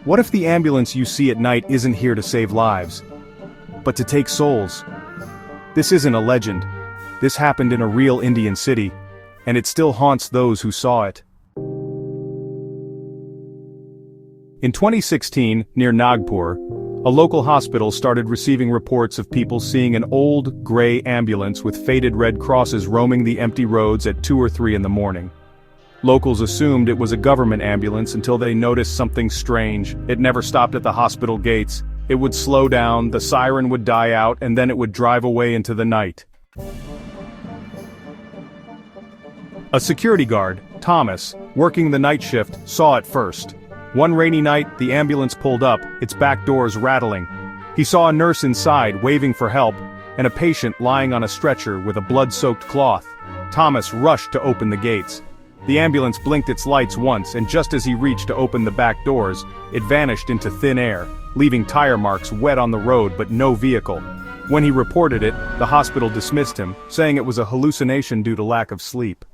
What if the ambulance you see at night isn't here to save lives, but to take souls? This isn't a legend. This happened in a real Indian city, and it still haunts those who saw it. In 2016, near Nagpur, a local hospital started receiving reports of people seeing an old, gray ambulance with faded red crosses roaming the empty roads at 2 or 3 in the morning. Locals assumed it was a government ambulance until they noticed something strange. It never stopped at the hospital gates. It would slow down, the siren would die out, and then it would drive away into the night. A security guard, Thomas, working the night shift, saw it first. One rainy night, the ambulance pulled up, its back doors rattling. He saw a nurse inside, waving for help, and a patient lying on a stretcher with a blood-soaked cloth. Thomas rushed to open the gates. The ambulance blinked its lights once, and just as he reached to open the back doors, it vanished into thin air, leaving tire marks wet on the road but no vehicle. When he reported it, the hospital dismissed him, saying it was a hallucination due to lack of sleep.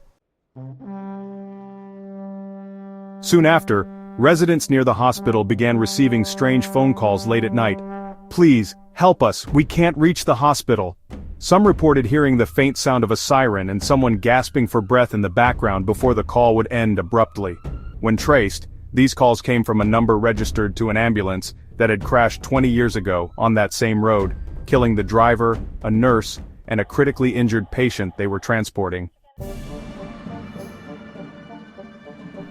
Soon after, residents near the hospital began receiving strange phone calls late at night. "Please, help us, we can't reach the hospital." Some reported hearing the faint sound of a siren and someone gasping for breath in the background before the call would end abruptly. When traced, these calls came from a number registered to an ambulance that had crashed 20 years ago on that same road, killing the driver, a nurse, and a critically injured patient they were transporting.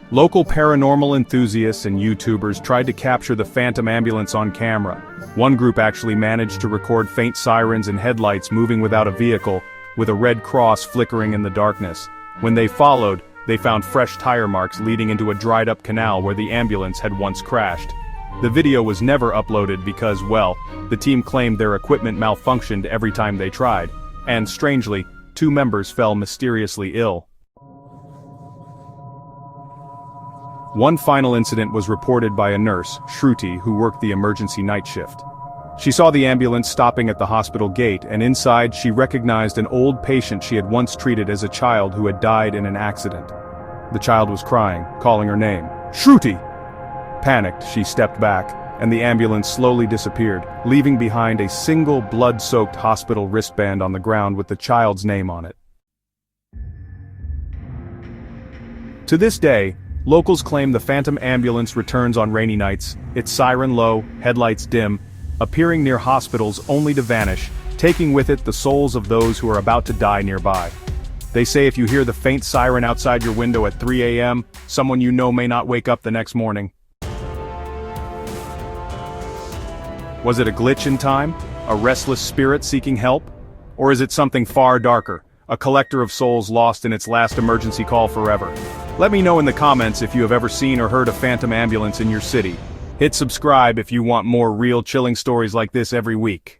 Local paranormal enthusiasts and YouTubers tried to capture the phantom ambulance on camera. One group actually managed to record faint sirens and headlights moving without a vehicle, with a red cross flickering in the darkness. When they followed, they found fresh tire marks leading into a dried-up canal where the ambulance had once crashed. The video was never uploaded because, well, the team claimed their equipment malfunctioned every time they tried, and strangely, 2 members fell mysteriously ill. One final incident was reported by a nurse, Shruti, who worked the emergency night shift. She saw the ambulance stopping at the hospital gate, and inside she recognized an old patient she had once treated as a child who had died in an accident. The child was crying, calling her name, "Shruti!" Panicked, she stepped back, and the ambulance slowly disappeared, leaving behind a single blood-soaked hospital wristband on the ground with the child's name on it. To this day, locals claim the phantom ambulance returns on rainy nights, its siren low, headlights dim, appearing near hospitals only to vanish, taking with it the souls of those who are about to die nearby. They say if you hear the faint siren outside your window at 3 a.m., someone you know may not wake up the next morning. Was it a glitch in time? A restless spirit seeking help? Or is it something far darker? A collector of souls lost in its last emergency call forever? Let me know in the comments if you have ever seen or heard a phantom ambulance in your city. Hit subscribe if you want more real chilling stories like this every week.